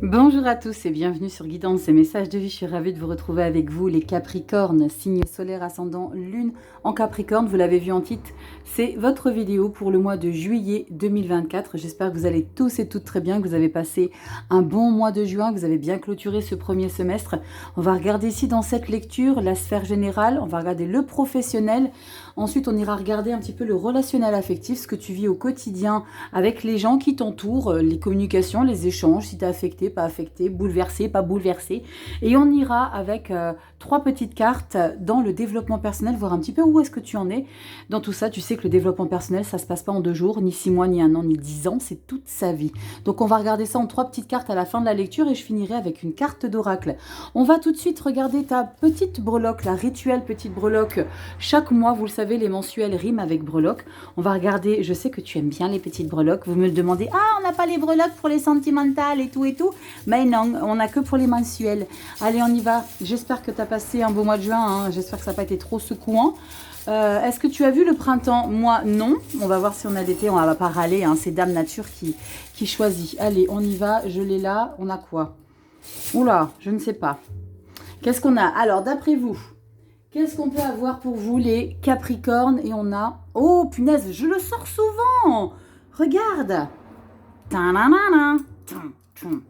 Bonjour à tous et bienvenue sur Guidance et Messages de vie. Je suis ravie de vous retrouver avec vous, les Capricornes, signe solaire ascendant Lune en Capricorne. Vous l'avez vu en titre, c'est votre vidéo pour le mois de juillet 2024. J'espère que vous allez tous et toutes très bien, que vous avez passé un bon mois de juin, que vous avez bien clôturé ce premier semestre. On va regarder ici dans cette lecture la sphère générale, on va regarder le professionnel. Ensuite, on ira regarder un petit peu le relationnel affectif, ce que tu vis au quotidien avec les gens qui t'entourent, les communications, les échanges, si tu es affecté, pas affecté, bouleversé, pas bouleversé. Et on ira avec 3 petites cartes dans le développement personnel, voir un petit peu où est-ce que tu en es. Dans tout ça, tu sais que le développement personnel, ça se passe pas en 2 jours, ni 6 mois, ni 1 an, ni 10 ans, c'est toute sa vie. Donc on va regarder ça en 3 petites cartes à la fin de la lecture et je finirai avec une carte d'oracle. On va tout de suite regarder ta petite breloque, la rituelle petite breloque. Chaque mois, vous le savez, les mensuels riment avec breloque. On va regarder, je sais que tu aimes bien les petites breloques. Vous me le demandez, ah, on n'a pas les breloques pour les sentimentales et tout et tout. Mais non, on n'a que pour les mensuels. Allez, on y va. J'espère que tu as passé un beau mois de juin. Hein. J'espère que ça n'a pas été trop secouant. Est-ce que tu as vu le printemps? Moi, non. On va voir si on a l'été. On va pas râler. Hein. C'est Dame Nature qui choisit. Allez, on y va. Je l'ai là. On a quoi? Oula, je ne sais pas. Qu'est-ce qu'on a? Alors, d'après vous, qu'est-ce qu'on peut avoir pour vous, les Capricornes? Et on a... Oh, punaise, je le sors souvent. Regarde. Ta-na-na-na.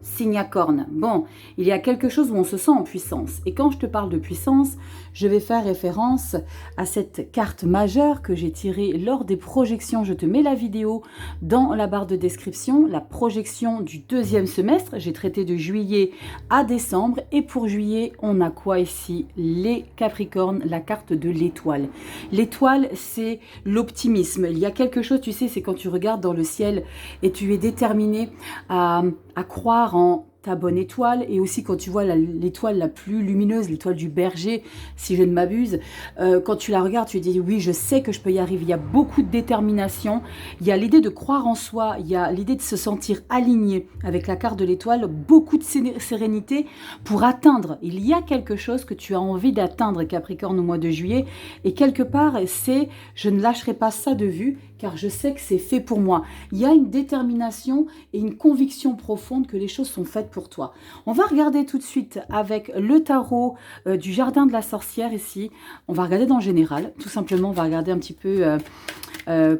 Signe à corne. Bon, il y a quelque chose où on se sent en puissance. Et quand je te parle de puissance, je vais faire référence à cette carte majeure que j'ai tirée lors des projections. Je te mets la vidéo dans la barre de description. La projection du 2e semestre. J'ai traité de juillet à décembre. Et pour juillet, on a quoi ici? Les Capricornes, la carte de l'étoile. L'étoile, c'est l'optimisme. Il y a quelque chose, tu sais, c'est quand tu regardes dans le ciel et tu es déterminé à croire en ta bonne étoile, et aussi quand tu vois l'étoile la plus lumineuse, l'étoile du berger, si je ne m'abuse, quand tu la regardes, tu te dis oui, je sais que je peux y arriver. Il y a beaucoup de détermination, il y a l'idée de croire en soi, il y a l'idée de se sentir aligné avec la carte de l'étoile, beaucoup de sérénité pour atteindre. Il y a quelque chose que tu as envie d'atteindre, Capricorne, au mois de juillet, et quelque part, c'est je ne lâcherai pas ça de vue, car je sais que c'est fait pour moi. Il y a une détermination et une conviction profonde que les choses sont faites pour toi. On va regarder tout de suite avec le tarot du jardin de la sorcière ici. On va regarder dans le général, tout simplement. On va regarder un petit peu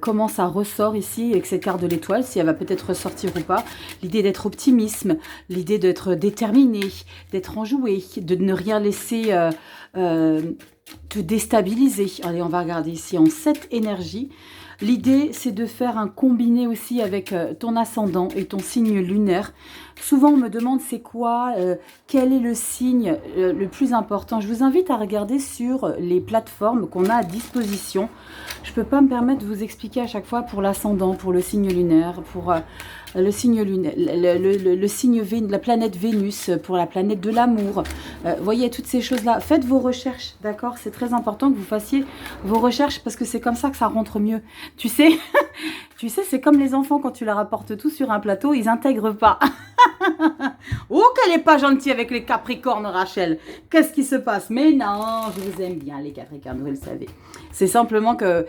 comment ça ressort ici avec cette carte de l'étoile, si elle va peut-être ressortir ou pas. L'idée d'être optimisme, l'idée d'être déterminé, d'être enjoué, de ne rien laisser te déstabiliser. Allez, on va regarder ici en 7 énergies. L'idée, c'est de faire un combiné aussi avec ton ascendant et ton signe lunaire. Souvent, on me demande c'est quoi, quel est le signe le plus important. Je vous invite à regarder sur les plateformes qu'on a à disposition. Je ne peux pas me permettre de vous expliquer à chaque fois pour l'ascendant, pour le signe lunaire, pour le signe lunaire, le signe la planète Vénus, pour la planète de l'amour. Voyez, toutes ces choses-là. Faites vos recherches, d'accord? C'est très important que vous fassiez vos recherches parce que c'est comme ça que ça rentre mieux. Tu sais, tu sais, c'est comme les enfants quand tu leur apportes tout sur un plateau, ils n'intègrent pas. Oh, qu'elle n'est pas gentille avec les Capricornes, Rachel. Qu'est-ce qui se passe? Mais non, je vous aime bien, les Capricornes, vous le savez. C'est simplement que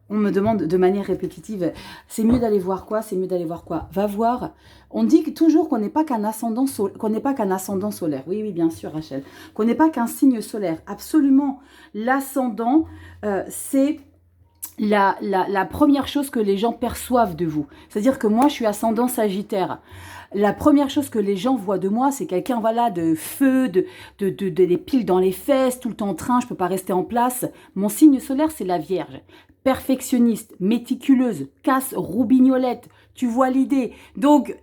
on me demande de manière répétitive, c'est mieux d'aller voir quoi? C'est mieux d'aller voir quoi? Va voir. On dit toujours qu'on n'est pas qu'un ascendant, ascendant solaire. Oui, oui, bien sûr, Rachel. Qu'on n'est pas qu'un signe solaire. Absolument. L'ascendant, c'est la première chose que les gens perçoivent de vous. C'est-à-dire que moi, je suis ascendant Sagittaire. La première chose que les gens voient de moi, c'est quelqu'un, voilà, de feu, des piles dans les fesses, tout le temps en train, je ne peux pas rester en place. Mon signe solaire, c'est la Vierge. Perfectionniste, méticuleuse, casse, roubignolette. Tu vois l'idée. Donc,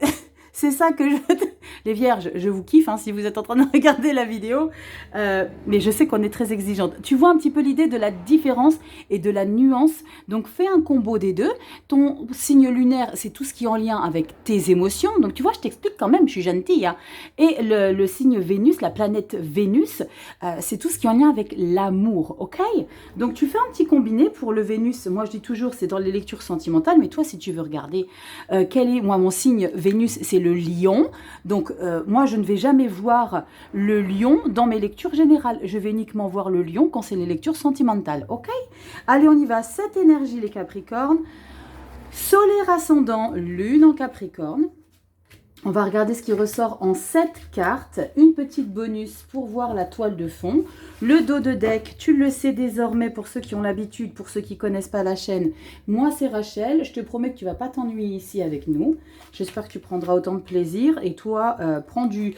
c'est ça que je... Les vierges, je vous kiffe hein, si vous êtes en train de regarder la vidéo. Mais je sais qu'on est très exigeante. Tu vois un petit peu l'idée de la différence et de la nuance. Donc, fais un combo des deux. Ton signe lunaire, c'est tout ce qui est en lien avec tes émotions. Donc, tu vois, je t'explique quand même, je suis gentille. Hein. Et le signe Vénus, la planète Vénus, c'est tout ce qui est en lien avec l'amour. OK? Donc, tu fais un petit combiné pour le Vénus. Moi, je dis toujours, c'est dans les lectures sentimentales. Mais toi, si tu veux regarder quel est... Moi, mon signe Vénus, c'est le lion. Donc, moi, je ne vais jamais voir le lion dans mes lectures générales. Je vais uniquement voir le lion quand c'est les lectures sentimentales. OK? Allez, on y va. Cette énergie, les Capricornes. Solaire ascendant, lune en Capricorne. On va regarder ce qui ressort en 7 cartes. Une petite bonus pour voir la toile de fond. Le dos de deck, tu le sais désormais pour ceux qui ont l'habitude, pour ceux qui ne connaissent pas la chaîne. Moi, c'est Rachel. Je te promets que tu ne vas pas t'ennuyer ici avec nous. J'espère que tu prendras autant de plaisir. Et toi, prends du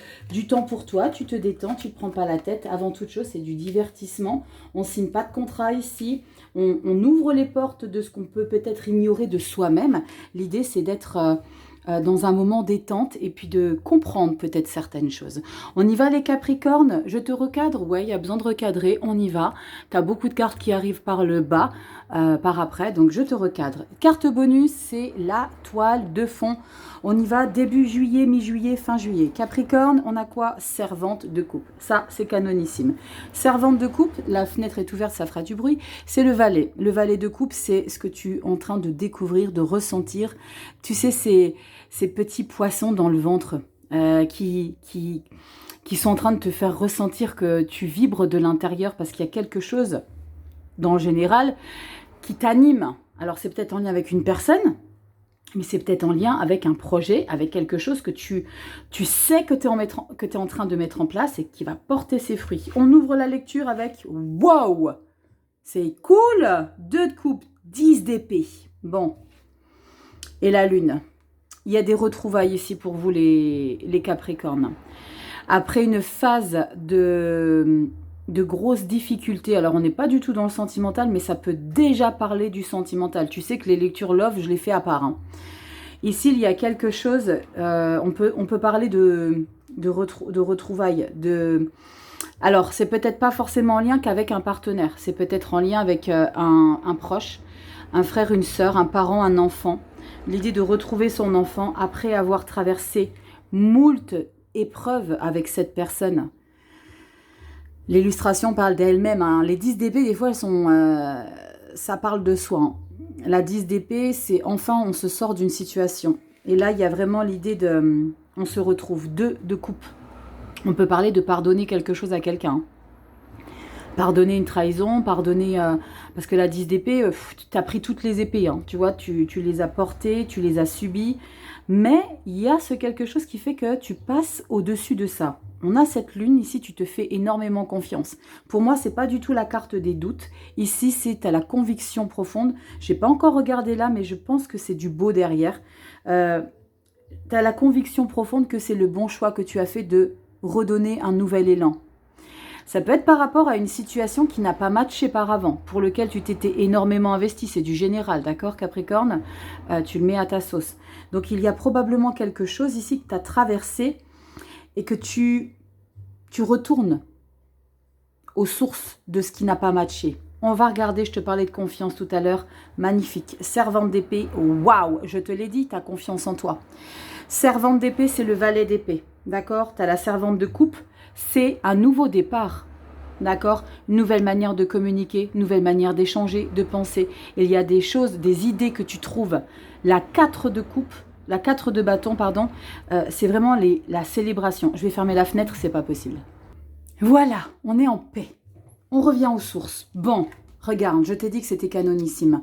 temps pour toi. Tu te détends, tu ne te prends pas la tête. Avant toute chose, c'est du divertissement. On ne signe pas de contrat ici. On ouvre les portes de ce qu'on peut peut-être ignorer de soi-même. L'idée, c'est d'être... dans un moment détente et puis de comprendre peut-être certaines choses. On y va les Capricornes, je te recadre, ouais, il y a besoin de recadrer, on y va. Tu as beaucoup de cartes qui arrivent par le bas, par après, donc je te recadre. Carte bonus, c'est la toile de fond. On y va début juillet, mi-juillet, fin juillet. Capricorne, on a quoi? Servante de coupe. Ça, c'est canonissime. Servante de coupe, la fenêtre est ouverte, ça fera du bruit. C'est le valet. Le valet de coupe, c'est ce que tu es en train de découvrir, de ressentir. Tu sais, ces petits poissons dans le ventre qui sont en train de te faire ressentir que tu vibres de l'intérieur parce qu'il y a quelque chose, dans le général, qui t'anime. Alors, c'est peut-être en lien avec une personne, mais c'est peut-être en lien avec un projet, avec quelque chose que tu sais que tu es en train de mettre en place et qui va porter ses fruits. On ouvre la lecture avec « Wow !» C'est cool. 2 de coupe, 10 d'épée. Bon. Et la lune. Il y a des retrouvailles ici pour vous, les Capricornes. Après une phase de grosses difficultés, alors on n'est pas du tout dans le sentimental, mais ça peut déjà parler du sentimental. Tu sais que les lectures love, je les fais à part. Hein. Ici, il y a quelque chose, on peut parler de retrouvailles. Alors, c'est peut-être pas forcément en lien qu'avec un partenaire. C'est peut-être en lien avec un proche, un frère, une sœur, un parent, un enfant. L'idée de retrouver son enfant après avoir traversé moult épreuves avec cette personne. L'illustration parle d'elle-même. Hein. Les 10 d'épée, des fois, elles sont, ça parle de soi. Hein. La 10 d'épée, c'est enfin, on se sort d'une situation. Et là, il y a vraiment l'idée de... On se retrouve. 2 de coupe. On peut parler de pardonner quelque chose à quelqu'un. Pardonner une trahison, pardonner... parce que la 10 d'épée, tu as pris toutes les épées. Hein, tu vois, tu les as portées, tu les as subies. Mais il y a ce quelque chose qui fait que tu passes au-dessus de ça. On a cette lune, ici, tu te fais énormément confiance. Pour moi, ce n'est pas du tout la carte des doutes. Ici, c'est à la conviction profonde. Je n'ai pas encore regardé là, mais je pense que c'est du beau derrière. Tu as la conviction profonde que c'est le bon choix que tu as fait de redonner un nouvel élan. Ça peut être par rapport à une situation qui n'a pas matché par avant, pour lequel tu t'étais énormément investi. C'est du général, d'accord, Capricorne? Tu le mets à ta sauce. Donc, il y a probablement quelque chose ici que tu as traversé et que tu retournes aux sources de ce qui n'a pas matché. On va regarder, je te parlais de confiance tout à l'heure. Magnifique. Servante d'épée, waouh, je te l'ai dit, tu as confiance en toi. Servante d'épée, c'est le valet d'épée, d'accord? Tu as la servante de coupe. C'est un nouveau départ, d'accord? Une nouvelle manière de communiquer, une nouvelle manière d'échanger, de penser. Il y a des choses, des idées que tu trouves. La 4 de coupe, la 4 de bâton, pardon, c'est vraiment la célébration. Je vais fermer la fenêtre, c'est pas possible. Voilà, on est en paix. On revient aux sources. Bon, regarde, je t'ai dit que c'était canonissime.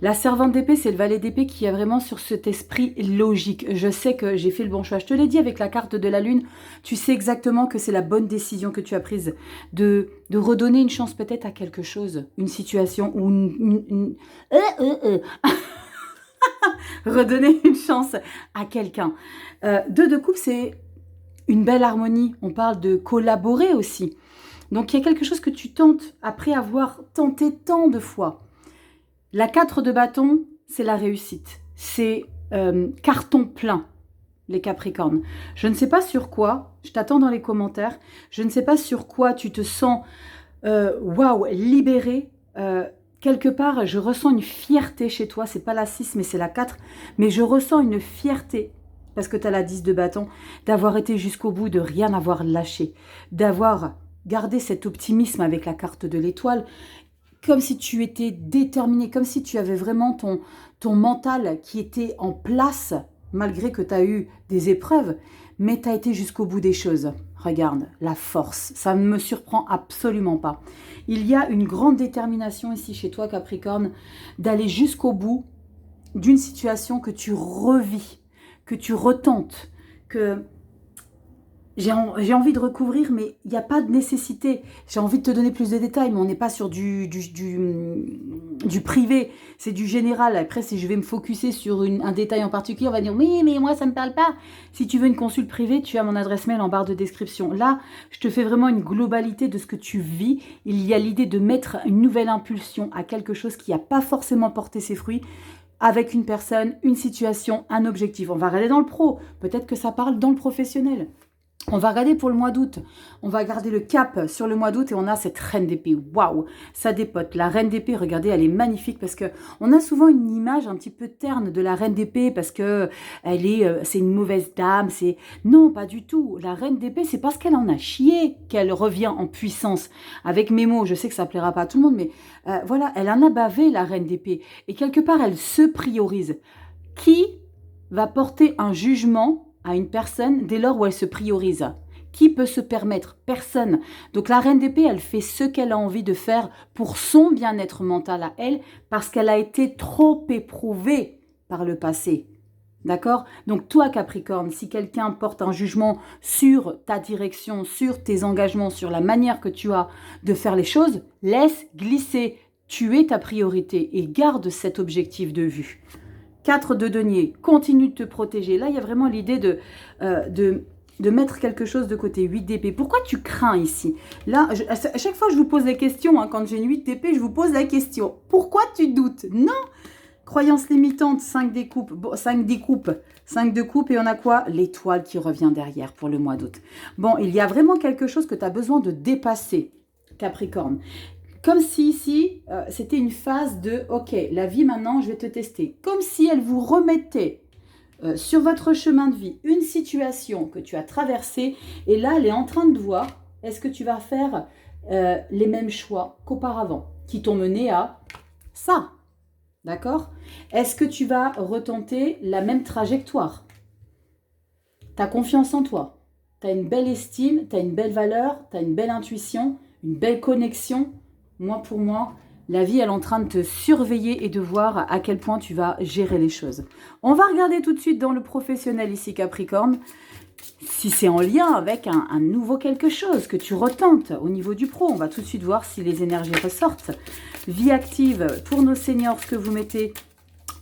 La servante d'épée, c'est le valet d'épée qui est vraiment sur cet esprit logique. Je sais que j'ai fait le bon choix. Je te l'ai dit avec la carte de la lune. Tu sais exactement que c'est la bonne décision que tu as prise de redonner une chance peut-être à quelque chose. Une situation ou redonner une chance à quelqu'un. 2 de coupe, c'est une belle harmonie. On parle de collaborer aussi. Donc, il y a quelque chose que tu tentes après avoir tenté tant de fois. La 4 de bâton, c'est la réussite. C'est carton plein, les Capricornes. Je ne sais pas sur quoi, je t'attends dans les commentaires, je ne sais pas sur quoi tu te sens waouh, libéré. Quelque part, je ressens une fierté chez toi. C'est pas la 6, mais c'est la 4. Mais je ressens une fierté, parce que tu as la 10 de bâton, d'avoir été jusqu'au bout, de rien avoir lâché, d'avoir gardé cet optimisme avec la carte de l'étoile, comme si tu étais déterminé, comme si tu avais vraiment ton mental qui était en place, malgré que tu as eu des épreuves, mais tu as été jusqu'au bout des choses. Regarde, la force, ça ne me surprend absolument pas. Il y a une grande détermination ici chez toi, Capricorne, d'aller jusqu'au bout d'une situation que tu revis, que tu retentes, que j'ai envie de recouvrir, mais il n'y a pas de nécessité. J'ai envie de te donner plus de détails, mais on n'est pas sur du privé, c'est du général. Après, si je vais me focuser sur un détail en particulier, on va dire oui, mais moi, ça ne me parle pas. Si tu veux une consulte privée, tu as mon adresse mail en barre de description. Là, je te fais vraiment une globalité de ce que tu vis. Il y a l'idée de mettre une nouvelle impulsion à quelque chose qui n'a pas forcément porté ses fruits, avec une personne, une situation, un objectif. On va regarder dans le pro. Peut-être que ça parle dans le professionnel. On va regarder pour le mois d'août. On va garder le cap sur le mois d'août et on a cette reine d'épée. Waouh, ça dépote. La reine d'épée, regardez, elle est magnifique parce que on a souvent une image un petit peu terne de la reine d'épée parce que c'est une mauvaise dame. Non, pas du tout. La reine d'épée, c'est parce qu'elle en a chié qu'elle revient en puissance. Avec mes mots, je sais que ça plaira pas à tout le monde, mais voilà, elle en a bavé la reine d'épée et quelque part, elle se priorise. Qui va porter un jugement à une personne dès lors où elle se priorise? Qui peut se permettre? Personne. Donc la reine d'épée, elle fait ce qu'elle a envie de faire pour son bien-être mental à elle, parce qu'elle a été trop éprouvée par le passé. D'accord? Donc toi, Capricorne, si quelqu'un porte un jugement sur ta direction, sur tes engagements, sur la manière que tu as de faire les choses, laisse glisser. Tu es ta priorité et garde cet objectif de vue. 4 de denier, continue de te protéger. Là, il y a vraiment l'idée de mettre quelque chose de côté. 8 d'épée. Pourquoi tu crains ici? Là, à chaque fois, je vous pose la question. Hein, quand j'ai une 8 d'épée, je vous pose la question. Pourquoi tu doutes? Non. Croyance limitante, 5 des coupes. Bon, 5 des coupes. 5 de coupe et on a quoi? L'étoile qui revient derrière pour le mois d'août. Bon, il y a vraiment quelque chose que tu as besoin de dépasser, Capricorne. Comme si ici, c'était une phase de « Ok, la vie maintenant, je vais te tester ». Comme si elle vous remettait sur votre chemin de vie une situation que tu as traversée. Et là, elle est en train de voir, est-ce que tu vas faire les mêmes choix qu'auparavant, qui t'ont mené à ça. D'accord? Est-ce que tu vas retenter la même trajectoire? Tu as confiance en toi. Tu as une belle estime, tu as une belle valeur, tu as une belle intuition, une belle connexion. Moi, pour moi, la vie, elle est en train de te surveiller et de voir à quel point tu vas gérer les choses. On va regarder tout de suite dans le professionnel ici, Capricorne, si c'est en lien avec un nouveau quelque chose que tu retentes au niveau du pro. On va tout de suite voir si les énergies ressortent. Vie active pour nos seniors, ce que vous mettez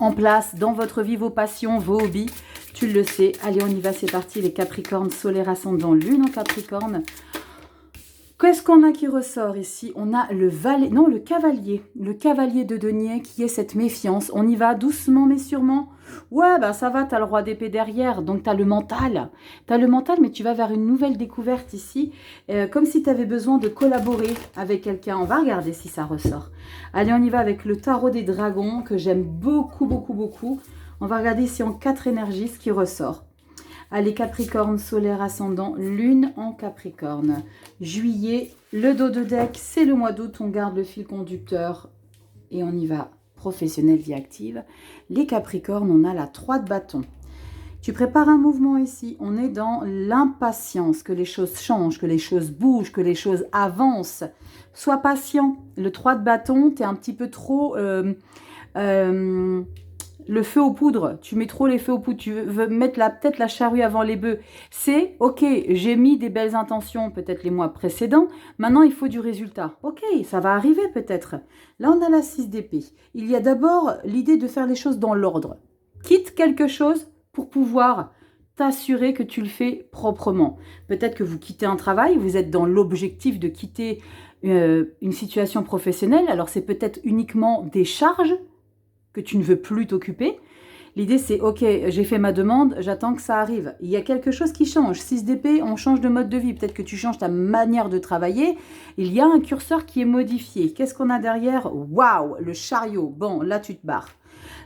en place dans votre vie, vos passions, vos hobbies. Tu le sais. Allez, on y va, c'est parti. Les Capricornes, solaire ascendant, lune en Capricorne. Qu'est-ce qu'on a qui ressort ici? On a le valet, non, le cavalier de denier qui est cette méfiance. On y va doucement mais sûrement. Ouais, bah ça va, tu as le roi d'épée derrière, donc tu as le mental. Tu as le mental, mais tu vas vers une nouvelle découverte ici, comme si tu avais besoin de collaborer avec quelqu'un. On va regarder si ça ressort. Allez, on y va avec le tarot des dragons, que j'aime beaucoup, beaucoup, beaucoup. On va regarder ici en 4 énergies ce qui ressort. Allez, Capricorne, solaire ascendant, lune en Capricorne. Juillet, le dos de deck, c'est le mois d'août, on garde le fil conducteur et on y va. Professionnel, vie active. Les Capricornes, on a la 3 de bâton. Tu prépares un mouvement ici, on est dans l'impatience, que les choses changent, que les choses bougent, que les choses avancent. Sois patient. Le 3 de bâton, tu es un petit peu trop... le feu aux poudres, tu mets trop les feux aux poudres, tu veux mettre peut-être la charrue avant les bœufs. C'est, ok, j'ai mis des belles intentions peut-être les mois précédents, maintenant il faut du résultat. Ok, ça va arriver peut-être. Là, on a la 6 d'épée. Il y a d'abord l'idée de faire les choses dans l'ordre. Quitte quelque chose pour pouvoir t'assurer que tu le fais proprement. Peut-être que vous quittez un travail, vous êtes dans l'objectif de quitter une situation professionnelle, alors c'est peut-être uniquement des charges que tu ne veux plus t'occuper. L'idée, c'est, ok, j'ai fait ma demande, j'attends que ça arrive. Il y a quelque chose qui change. 6 d'épée, on change de mode de vie. Peut-être que tu changes ta manière de travailler. Il y a un curseur qui est modifié. Qu'est-ce qu'on a derrière? Waouh, le chariot. Bon, là, tu te barres.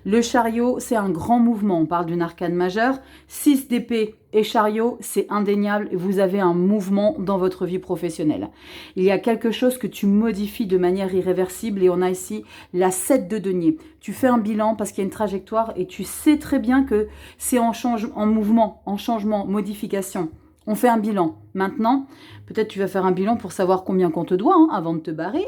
Le chariot, c'est un grand mouvement. On parle d'une arcane majeure. 6 d'épée et chariot, c'est indéniable. Vous avez un mouvement dans votre vie professionnelle. Il y a quelque chose que tu modifies de manière irréversible. Et on a ici la 7 de denier. Tu fais un bilan parce qu'il y a une trajectoire et tu sais très bien que c'est en mouvement, en changement, modification. On fait un bilan. Maintenant, peut-être tu vas faire un bilan pour savoir combien qu'on te doit avant de te barrer.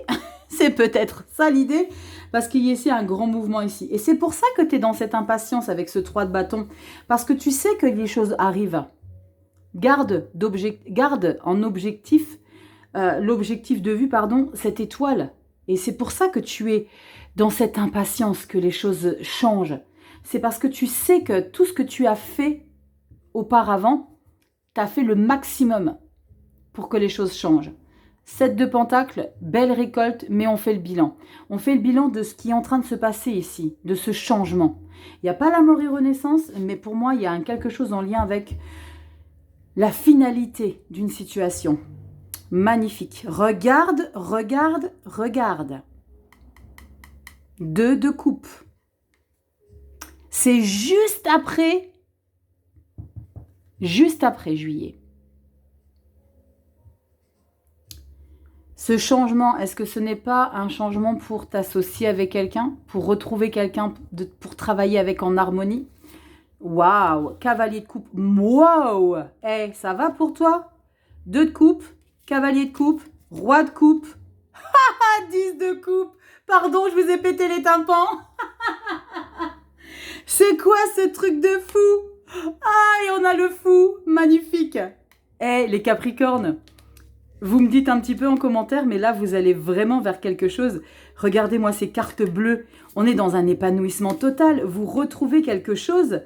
C'est peut-être ça l'idée, parce qu'il y a ici un grand mouvement ici. Et c'est pour ça que tu es dans cette impatience avec ce 3 de bâton, parce que tu sais que les choses arrivent. garde en objectif, l'objectif de vue, pardon, cette étoile. Et c'est pour ça que tu es dans cette impatience que les choses changent. C'est parce que tu sais que tout ce que tu as fait auparavant, tu as fait le maximum pour que les choses changent. 7 de Pentacles, belle récolte, mais on fait le bilan. On fait le bilan de ce qui est en train de se passer ici, de ce changement. Il n'y a pas la mort et renaissance, mais pour moi, il y a quelque chose en lien avec la finalité d'une situation. Magnifique. Regarde, regarde, regarde. 2 de coupe. C'est juste après juillet. Ce changement, est-ce que ce n'est pas un changement pour t'associer avec quelqu'un, pour retrouver quelqu'un, pour travailler avec en harmonie? Waouh! Cavalier de coupe. Waouh! Eh, ça va pour toi? 2 de coupe, cavalier de coupe, roi de coupe. 10 de coupe. Pardon, je vous ai pété les tympans. C'est quoi ce truc de fou? Ah, et on a le fou. Magnifique. Eh, les Capricornes, vous me dites un petit peu en commentaire, mais là, vous allez vraiment vers quelque chose. Regardez-moi ces cartes bleues. On est dans un épanouissement total. Vous retrouvez quelque chose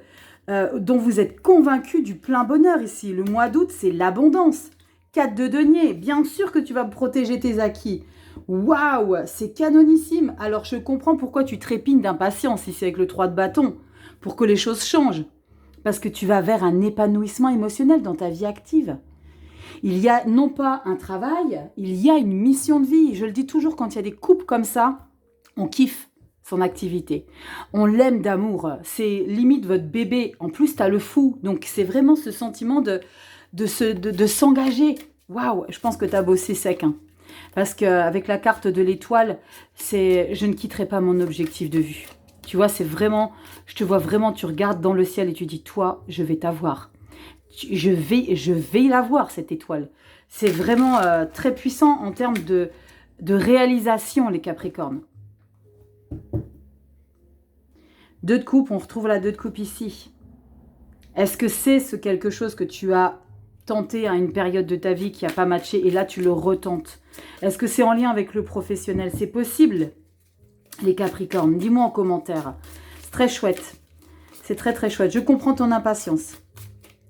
dont vous êtes convaincu du plein bonheur ici. Le mois d'août, c'est l'abondance. 4 de denier. Bien sûr que tu vas protéger tes acquis. Waouh, c'est canonissime. Alors, je comprends pourquoi tu trépignes d'impatience ici avec le 3 de bâton. Pour que les choses changent. Parce que tu vas vers un épanouissement émotionnel dans ta vie active. Il y a non pas un travail, il y a une mission de vie. Je le dis toujours, quand il y a des couples comme ça, on kiffe son activité. On l'aime d'amour. C'est limite votre bébé. En plus, tu as le fou. Donc, c'est vraiment ce sentiment de s'engager. Waouh, je pense que tu as bossé sec. Hein. Parce qu'avec la carte de l'étoile, c'est je ne quitterai pas mon objectif de vue. Tu vois, c'est vraiment, je te vois vraiment, tu regardes dans le ciel et tu dis, toi, je vais t'avoir. Je vais la voir, cette étoile. C'est vraiment très puissant en termes de réalisation, les Capricornes. 2 de coupe, on retrouve la 2 de coupe ici. Est-ce que c'est quelque chose que tu as tenté à une période de ta vie qui n'a pas matché et là, tu le retentes? Est-ce que c'est en lien avec le professionnel? C'est possible, les Capricornes. Dis-moi en commentaire. C'est très chouette. C'est très, très chouette. Je comprends ton impatience.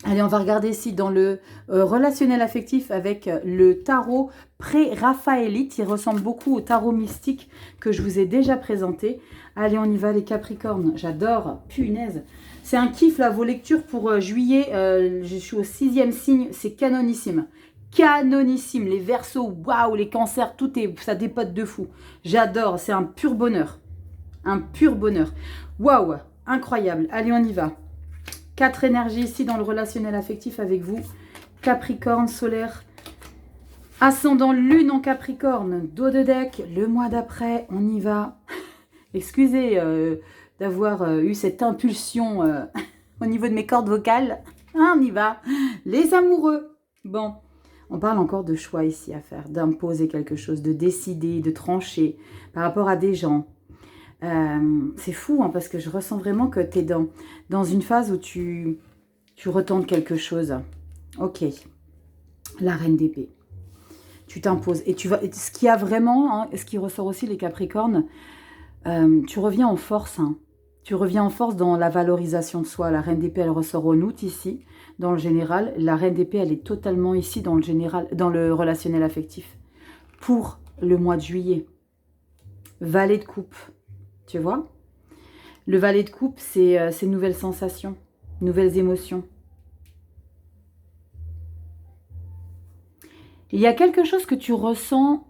Allez, on va regarder ici dans le relationnel affectif avec le tarot pré-raphaélite. Il ressemble beaucoup au tarot mystique que je vous ai déjà présenté. Allez, on y va les Capricornes. J'adore, punaise. C'est un kiff là, vos lectures pour juillet. Je suis au 6e signe, c'est canonissime. Canonissime, les Verseaux, waouh, les Cancers, tout est, ça dépote de fou. J'adore, c'est un pur bonheur. Un pur bonheur. Waouh, incroyable. Allez, on y va. 4 énergies ici dans le relationnel affectif avec vous. Capricorne, solaire, ascendant lune en Capricorne, dos de deck, le mois d'après, on y va. Excusez d'avoir eu cette impulsion au niveau de mes cordes vocales. On y va. Les amoureux. Bon, on parle encore de choix ici à faire, d'imposer quelque chose, de décider, de trancher par rapport à des gens. C'est fou hein, parce que je ressens vraiment que tu es dans une phase où tu retentes quelque chose. Ok, la reine d'épée. Tu t'imposes. Et tu vas. Ce qui a vraiment, hein, ce qui ressort aussi les Capricornes, tu reviens en force. Hein. Tu reviens en force dans la valorisation de soi. La reine d'épée, elle ressort en août ici, dans le général. La reine d'épée, elle est totalement ici dans le général, dans le relationnel affectif. Pour le mois de juillet. Valet de coupe. Tu vois? Le valet de coupe, c'est nouvelles sensations, nouvelles émotions. Il y a quelque chose que tu ressens.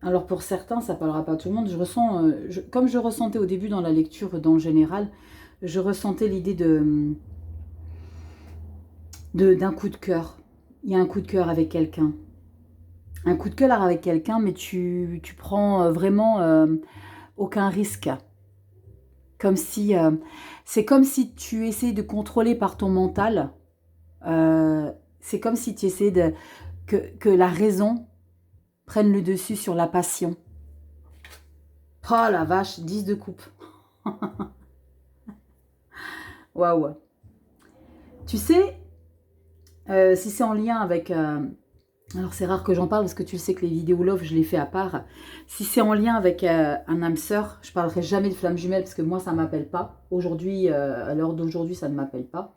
Alors pour certains, ça ne parlera pas à tout le monde. Je ressens, comme je ressentais au début dans la lecture, dans le général, je ressentais l'idée d'un coup de cœur. Il y a un coup de cœur avec quelqu'un. Un coup de cœur avec quelqu'un, mais tu prends vraiment aucun risque. Comme si, c'est comme si tu essayais de contrôler par ton mental. C'est comme si tu essayais que la raison prenne le dessus sur la passion. Oh la vache, 10 de coupe. Waouh. Tu sais, Si c'est en lien avec... alors c'est rare que j'en parle parce que tu le sais que les vidéos love, je les fais à part. Si c'est en lien avec un âme sœur, je parlerai jamais de flamme jumelle parce que moi ça ne m'appelle pas. Aujourd'hui, à l'heure d'aujourd'hui, ça ne m'appelle pas.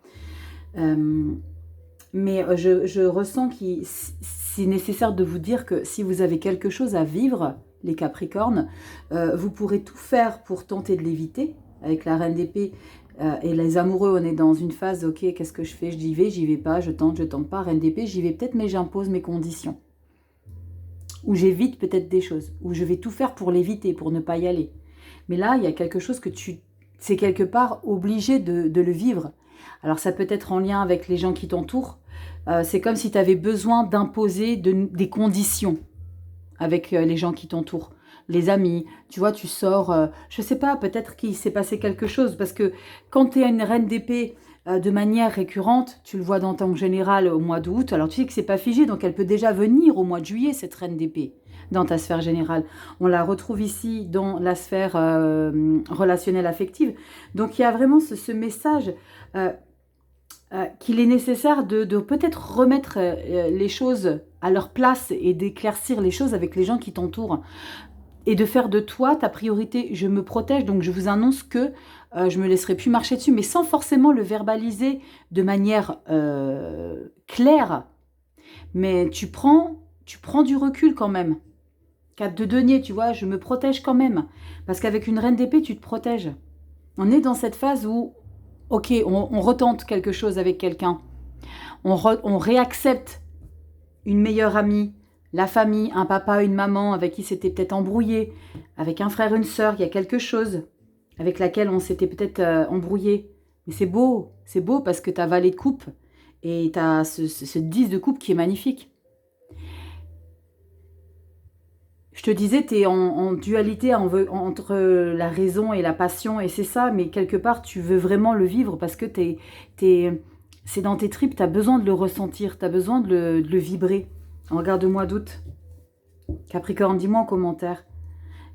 Mais je ressens que c'est nécessaire de vous dire que si vous avez quelque chose à vivre, les Capricornes, vous pourrez tout faire pour tenter de l'éviter. Avec la reine d'épée et les amoureux, on est dans une phase, ok, qu'est-ce que je fais? J'y vais pas, je tente pas. Reine d'épée, j'y vais peut-être, mais j'impose mes conditions. Ou j'évite peut-être des choses. Ou je vais tout faire pour l'éviter, pour ne pas y aller. Mais là, il y a quelque chose que c'est quelque part obligé de le vivre. Alors ça peut être en lien avec les gens qui t'entourent. C'est comme si tu avais besoin d'imposer des conditions avec les gens qui t'entourent. Les amis, tu vois, tu sors, je sais pas, peut-être qu'il s'est passé quelque chose. Parce que quand tu es une reine d'épée de manière récurrente, tu le vois dans ton général au mois d'août, alors tu sais que c'est pas figé, donc elle peut déjà venir au mois de juillet, cette reine d'épée, dans ta sphère générale. On la retrouve ici dans la sphère relationnelle affective. Donc il y a vraiment ce message qu'il est nécessaire de peut-être remettre les choses à leur place et d'éclaircir les choses avec les gens qui t'entourent. Et de faire de toi ta priorité. Je me protège, donc je vous annonce que je me laisserai plus marcher dessus, mais sans forcément le verbaliser de manière claire. Mais tu prends du recul quand même. 4 de denier, tu vois, je me protège quand même. Parce qu'avec une reine d'épée, tu te protèges. On est dans cette phase où, ok, on retente quelque chose avec quelqu'un. On réaccepte une meilleure amie, la famille, un papa, une maman avec qui c'était peut-être embrouillé, avec un frère, une sœur, il y a quelque chose avec laquelle on s'était peut-être embrouillé. Mais c'est beau parce que tu as valet de coupe et tu as ce 10 de coupe qui est magnifique. Je te disais, tu es en dualité entre la raison et la passion, et c'est ça, mais quelque part, tu veux vraiment le vivre parce que c'est dans tes tripes, tu as besoin de le ressentir, tu as besoin de le vibrer. Regarde-moi d'août. Capricorne, dis-moi en commentaire.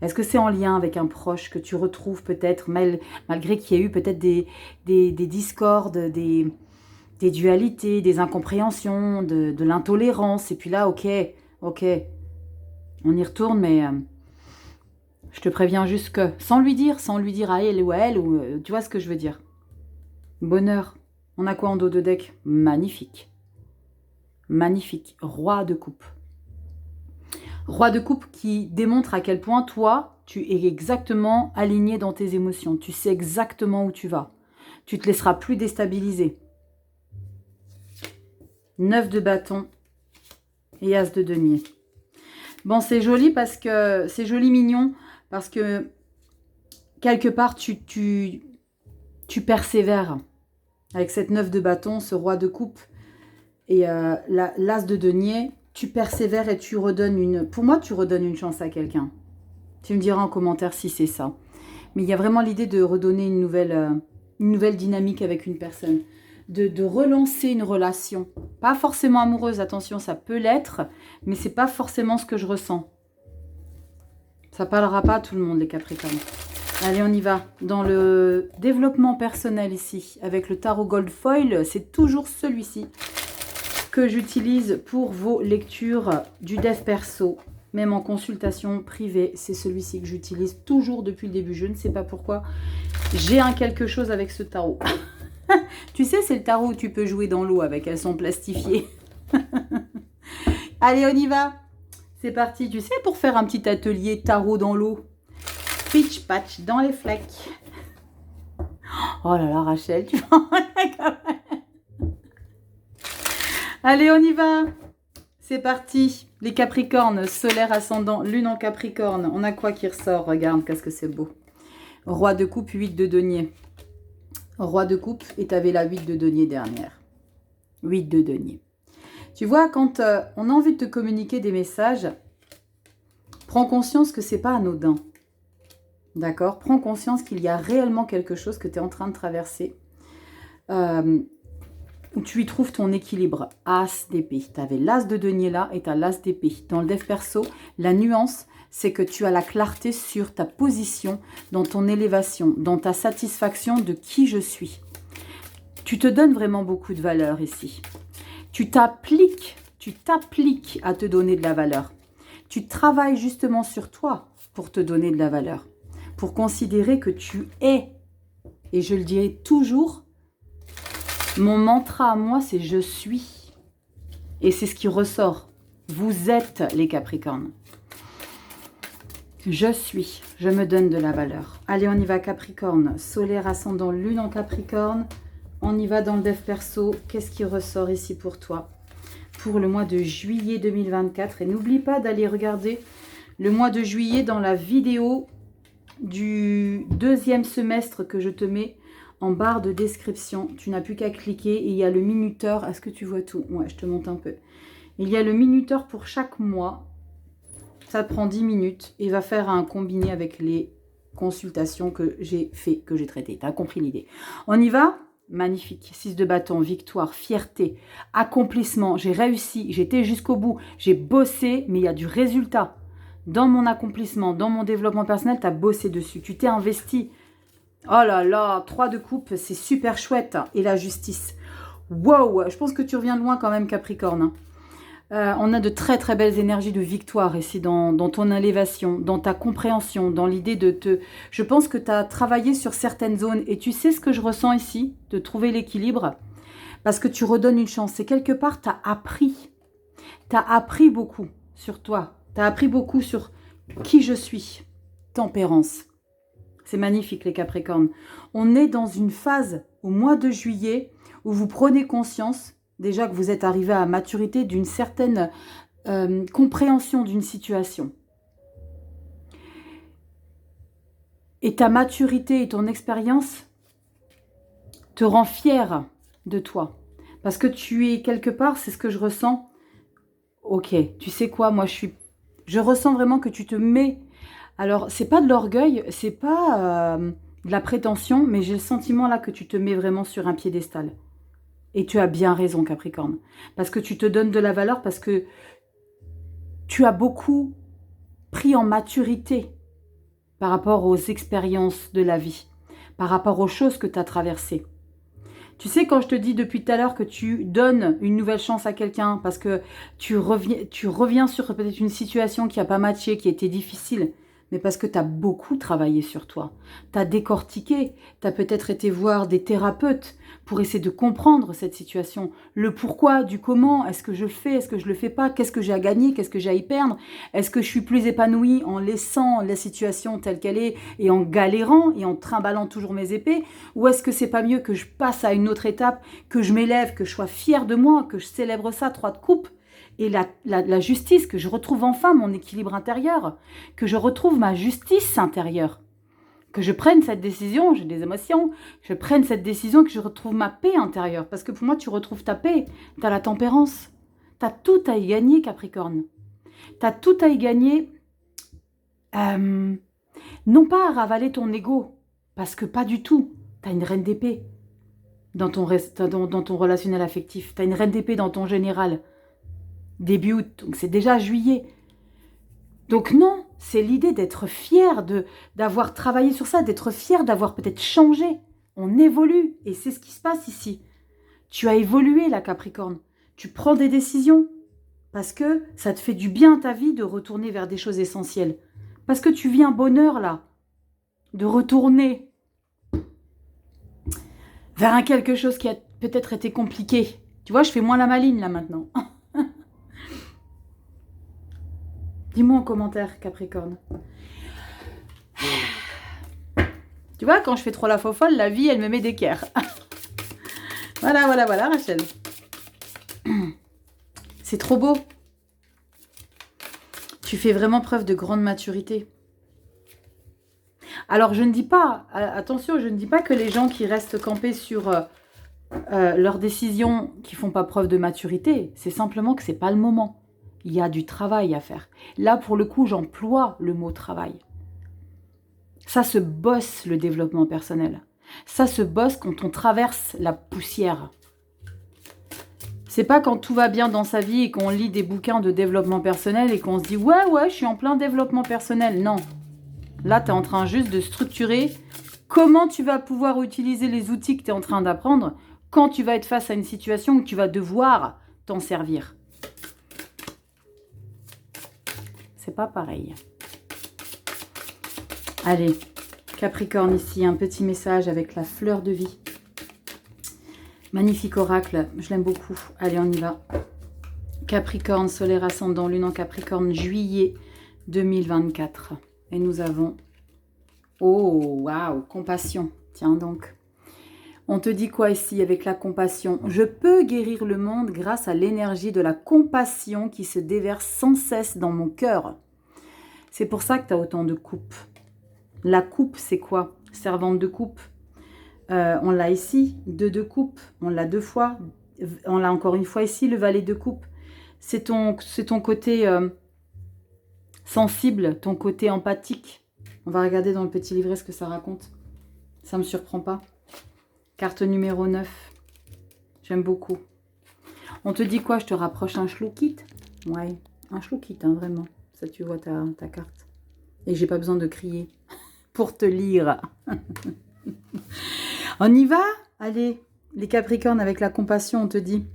Est-ce que c'est en lien avec un proche que tu retrouves peut-être, malgré qu'il y ait eu peut-être des discordes, des dualités, des incompréhensions, de l'intolérance. Et puis là, ok, on y retourne, mais je te préviens juste que, sans lui dire à elle, ou tu vois ce que je veux dire. Bonheur. On a quoi en dos de deck? Magnifique. Magnifique. Roi de coupe. Roi de coupe qui démontre à quel point toi, tu es exactement aligné dans tes émotions. Tu sais exactement où tu vas. Tu te laisseras plus déstabiliser. 9 de bâton et as de denier. Bon, c'est joli parce que c'est joli mignon parce que quelque part tu persévères avec cette 9 de bâton, ce roi de coupe et l'as de denier. Tu persévères et tu redonnes une... Pour moi, tu redonnes une chance à quelqu'un. Tu me diras en commentaire si c'est ça. Mais il y a vraiment l'idée de redonner une nouvelle dynamique avec une personne. De relancer une relation. Pas forcément amoureuse, attention, ça peut l'être, mais c'est pas forcément ce que je ressens. Ça parlera pas à tout le monde, les Capricornes. Allez, on y va. Dans le développement personnel ici, avec le tarot Gold Foil, c'est toujours celui-ci que j'utilise pour vos lectures du dev perso, même en consultation privée. C'est celui-ci que j'utilise toujours depuis le début. Je ne sais pas pourquoi. J'ai un quelque chose avec ce tarot. Tu sais, c'est le tarot où tu peux jouer dans l'eau avec. Elles sont plastifiées. Allez, on y va. C'est parti. Tu sais, pour faire un petit atelier tarot dans l'eau. Pitch patch dans les flecs. Oh là là, Rachel, tu vois. Allez, on y va. C'est parti. Les Capricornes, solaire, ascendant, lune en Capricorne. On a quoi qui ressort? Regarde, qu'est-ce que c'est beau. Roi de coupe, 8 de denier. Roi de coupe, et tu avais la 8 de denier dernière. 8 de denier. Tu vois, quand on a envie de te communiquer des messages, prends conscience que c'est pas anodin. D'accord? Prends conscience qu'il y a réellement quelque chose que tu es en train de traverser. Où tu y trouves ton équilibre. As d'épée. Tu avais l'as de denier là et tu as l'as d'épée. Dans le dev perso, la nuance, c'est que tu as la clarté sur ta position, dans ton élévation, dans ta satisfaction de qui je suis. Tu te donnes vraiment beaucoup de valeur ici. Tu t'appliques à te donner de la valeur. Tu travailles justement sur toi pour te donner de la valeur. Pour considérer que tu es. Et je le dirai toujours, mon mantra à moi, c'est « je suis ». Et c'est ce qui ressort. Vous êtes les Capricornes. Je suis, je me donne de la valeur. Allez, on y va Capricorne. Solaire, ascendant, lune en Capricorne. On y va dans le dev perso. Qu'est-ce qui ressort ici pour toi? Pour le mois de juillet 2024. Et n'oublie pas d'aller regarder le mois de juillet dans la vidéo du deuxième semestre que je te mets en barre de description. Tu n'as plus qu'à cliquer et il y a le minuteur. Est-ce que tu vois tout? Ouais, je te monte un peu. Il y a le minuteur pour chaque mois. Ça te prend 10 minutes et va faire un combiné avec les consultations que j'ai fait, que j'ai traitées. Tu as compris l'idée. On y va? Magnifique. 6 de bâton, victoire, fierté, accomplissement. J'ai réussi, j'étais jusqu'au bout. J'ai bossé, mais il y a du résultat. Dans mon accomplissement, dans mon développement personnel, tu as bossé dessus. Tu t'es investi. Oh là là, 3 de coupe, c'est super chouette. Et la justice. Wow, je pense que tu reviens de loin quand même, Capricorne. On a de très très belles énergies de victoire ici dans ton élévation, dans ta compréhension, dans l'idée de te... Je pense que tu as travaillé sur certaines zones et tu sais ce que je ressens ici, de trouver l'équilibre, parce que tu redonnes une chance. C'est quelque part, tu as appris. Tu as appris beaucoup sur toi. Tu as appris beaucoup sur qui je suis. Tempérance. C'est magnifique les Capricornes. On est dans une phase au mois de juillet où vous prenez conscience déjà que vous êtes arrivé à maturité d'une certaine compréhension d'une situation. Et ta maturité et ton expérience te rend fier de toi. Parce que tu es quelque part, c'est ce que je ressens. Ok, tu sais quoi, moi je ressens vraiment que tu te mets... Alors, c'est pas de l'orgueil, c'est pas de la prétention, mais j'ai le sentiment là que tu te mets vraiment sur un piédestal. Et tu as bien raison, Capricorne. Parce que tu te donnes de la valeur, parce que tu as beaucoup pris en maturité par rapport aux expériences de la vie, par rapport aux choses que tu as traversées. Tu sais, quand je te dis depuis tout à l'heure que tu donnes une nouvelle chance à quelqu'un, parce que tu reviens sur peut-être une situation qui n'a pas matché, qui était difficile, mais parce que tu as beaucoup travaillé sur toi. Tu as décortiqué, tu as peut-être été voir des thérapeutes pour essayer de comprendre cette situation. Le pourquoi, du comment, est-ce que je le fais, est-ce que je ne le fais pas, qu'est-ce que j'ai à gagner, qu'est-ce que j'ai à y perdre, est-ce que je suis plus épanouie en laissant la situation telle qu'elle est et en galérant et en trimballant toujours mes épées, ou est-ce que c'est pas mieux que je passe à une autre étape, que je m'élève, que je sois fière de moi, que je célèbre ça, 3 de coupe, et la justice, que je retrouve enfin mon équilibre intérieur, que je retrouve ma justice intérieure, que je prenne cette décision, j'ai des émotions, que je prenne cette décision, que je retrouve ma paix intérieure. Parce que pour moi, tu retrouves ta paix, tu as la tempérance, tu as tout à y gagner, Capricorne. Tu as tout à y gagner, non pas à ravaler ton ego, parce que pas du tout. Tu as une reine d'épée dans ton relationnel affectif, tu as une reine d'épée dans ton général. Début août, donc c'est déjà juillet. Donc non, c'est l'idée d'être fier d'avoir travaillé sur ça, d'être fier d'avoir peut-être changé. On évolue et c'est ce qui se passe ici. Tu as évolué la Capricorne. Tu prends des décisions parce que ça te fait du bien à ta vie de retourner vers des choses essentielles. Parce que tu vis un bonheur là, de retourner vers un quelque chose qui a peut-être été compliqué. Tu vois, je fais moins la maline là maintenant. Dis-moi en commentaire, Capricorne. Tu vois, quand je fais trop la fofolle, la vie, elle me met d'équerre. Voilà, Rachel. C'est trop beau. Tu fais vraiment preuve de grande maturité. Alors, je ne dis pas, attention, je ne dis pas que les gens qui restent campés sur leurs décisions, qui font pas preuve de maturité, c'est simplement que c'est pas le moment. Il y a du travail à faire. Là, pour le coup, j'emploie le mot travail. Ça se bosse, le développement personnel. Ça se bosse quand on traverse la poussière. C'est pas quand tout va bien dans sa vie et qu'on lit des bouquins de développement personnel et qu'on se dit « Ouais, je suis en plein développement personnel ». Non. Là, tu es en train juste de structurer comment tu vas pouvoir utiliser les outils que tu es en train d'apprendre quand tu vas être face à une situation où tu vas devoir t'en servir. C'est pas pareil. Allez, Capricorne ici, un petit message avec la fleur de vie. Magnifique oracle, je l'aime beaucoup. Allez, on y va. Capricorne, solaire ascendant, lune en Capricorne, juillet 2024. Et nous avons... Oh, waouh, compassion. Tiens donc. On te dit quoi ici avec la compassion? Je peux guérir le monde grâce à l'énergie de la compassion qui se déverse sans cesse dans mon cœur. C'est pour ça que tu as autant de coupes. La coupe, c'est quoi? Servante de coupe. On l'a ici, 2 de coupe. On l'a 2 fois. On l'a encore une fois ici, le valet de coupe. C'est ton côté sensible, ton côté empathique. On va regarder dans le petit livret ce que ça raconte. Ça ne me surprend pas. Carte numéro 9. J'aime beaucoup. On te dit quoi? Je te rapproche un chloukit? Ouais, un chloukit, hein, vraiment. Ça, tu vois ta carte. Et j'ai pas besoin de crier pour te lire. On y va? Allez, les Capricornes avec la compassion, on te dit.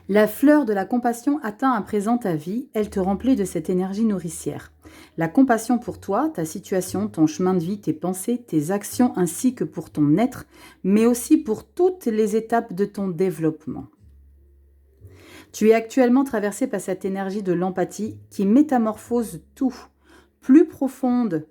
La fleur de la compassion atteint à présent ta vie. Elle te remplit de cette énergie nourricière. La compassion pour toi, ta situation, ton chemin de vie, tes pensées, tes actions, ainsi que pour ton être, mais aussi pour toutes les étapes de ton développement. Tu es actuellement traversé par cette énergie de l'empathie qui métamorphose tout. Plus profonde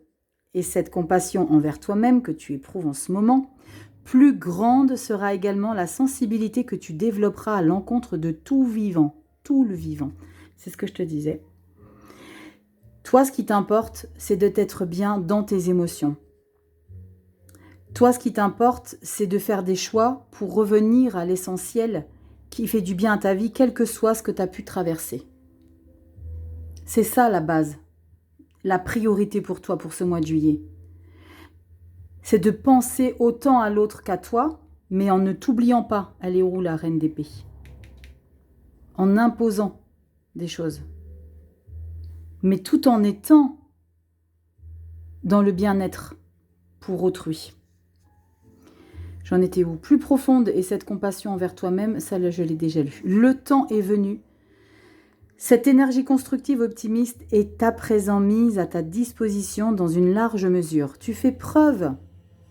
est cette compassion envers toi-même que tu éprouves en ce moment, plus grande sera également la sensibilité que tu développeras à l'encontre de tout vivant, tout le vivant. C'est ce que je te disais. Toi, ce qui t'importe, c'est de t'être bien dans tes émotions. Toi, ce qui t'importe, c'est de faire des choix pour revenir à l'essentiel qui fait du bien à ta vie, quel que soit ce que tu as pu traverser. C'est ça la base, la priorité pour toi pour ce mois de juillet. C'est de penser autant à l'autre qu'à toi, mais en ne t'oubliant pas, elle est où la reine d'épée? En imposant des choses. Mais tout en étant dans le bien-être pour autrui. J'en étais où? Plus profonde est cette compassion envers toi-même, ça je l'ai déjà lu. Le temps est venu. Cette énergie constructive optimiste est à présent mise à ta disposition dans une large mesure. Tu fais preuve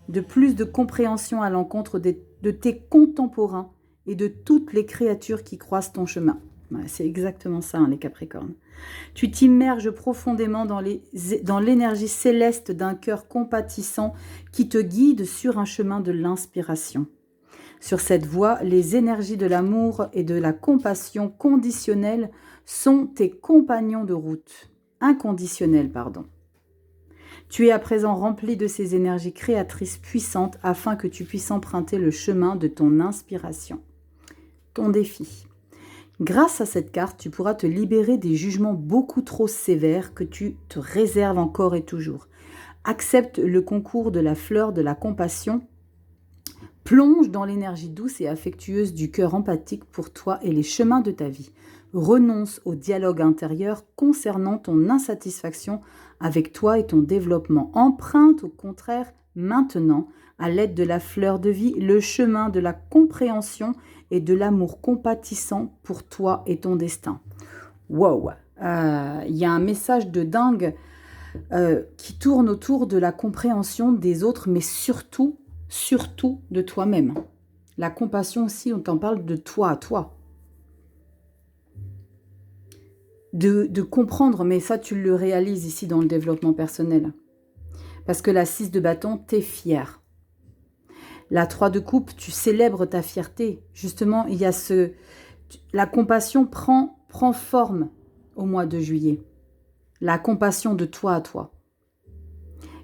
de plus de compréhension à l'encontre de tes contemporains et de toutes les créatures qui croisent ton chemin. Ouais, c'est exactement ça, hein, les Capricornes. Tu t'immerges profondément dans l'énergie céleste d'un cœur compatissant qui te guide sur un chemin de l'inspiration. Sur cette voie, les énergies de l'amour et de la compassion conditionnelle sont tes compagnons de route. Inconditionnels, pardon. Tu es à présent rempli de ces énergies créatrices puissantes afin que tu puisses emprunter le chemin de ton inspiration. Ton défi. Grâce à cette carte, tu pourras te libérer des jugements beaucoup trop sévères que tu te réserves encore et toujours. Accepte le concours de la fleur de la compassion. Plonge dans l'énergie douce et affectueuse du cœur empathique pour toi et les chemins de ta vie. Renonce au dialogue intérieur concernant ton insatisfaction avec toi et ton développement. Emprunte au contraire maintenant, à l'aide de la fleur de vie, le chemin de la compréhension et de l'amour compatissant pour toi et ton destin. Wow, y a un message de dingue qui tourne autour de la compréhension des autres, mais surtout de toi-même. La compassion aussi, on t'en parle de toi à toi. De comprendre, mais ça tu le réalises ici dans le développement personnel. Parce que la 6 de bâton, t'es fière. La 3 de coupe, tu célèbres ta fierté. Justement, il y a la compassion prend forme au mois de juillet. La compassion de toi à toi.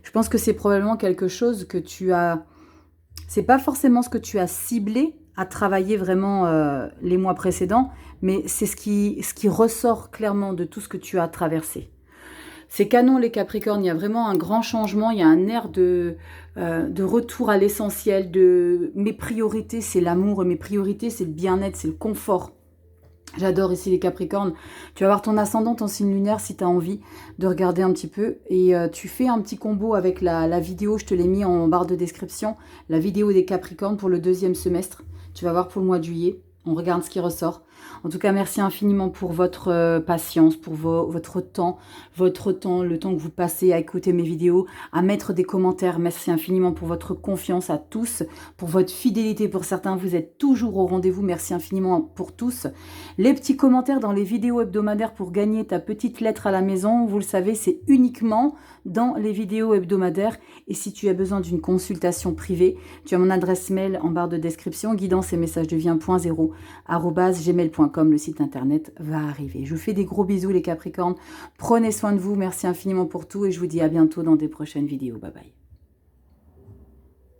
Je pense que c'est probablement quelque chose que tu as... C'est pas forcément ce que tu as ciblé à travailler vraiment les mois précédents, mais c'est ce qui ressort clairement de tout ce que tu as traversé. C'est canon les Capricornes, il y a vraiment un grand changement, il y a un air de retour à l'essentiel, de mes priorités c'est l'amour et mes priorités c'est le bien-être, c'est le confort. J'adore ici les Capricornes. Tu vas voir ton ascendant, ton signe lunaire si tu as envie de regarder un petit peu. Et tu fais un petit combo avec la vidéo, je te l'ai mis en barre de description, la vidéo des Capricornes pour le 2e semestre. Tu vas voir pour le mois de juillet, on regarde ce qui ressort. En tout cas, merci infiniment pour votre patience, pour votre temps, le temps que vous passez à écouter mes vidéos, à mettre des commentaires. Merci infiniment pour votre confiance à tous, pour votre fidélité. Pour certains, vous êtes toujours au rendez-vous. Merci infiniment pour tous. Les petits commentaires dans les vidéos hebdomadaires pour gagner ta petite lettre à la maison, vous le savez, c'est uniquement dans les vidéos hebdomadaires. Et si tu as besoin d'une consultation privée, tu as mon adresse mail en barre de description, guidance et messages de vie.0 @gmail.com. Le site internet va arriver. Je vous fais des gros bisous les Capricornes. Prenez soin de vous. Merci infiniment pour tout et je vous dis à bientôt dans des prochaines vidéos. Bye bye.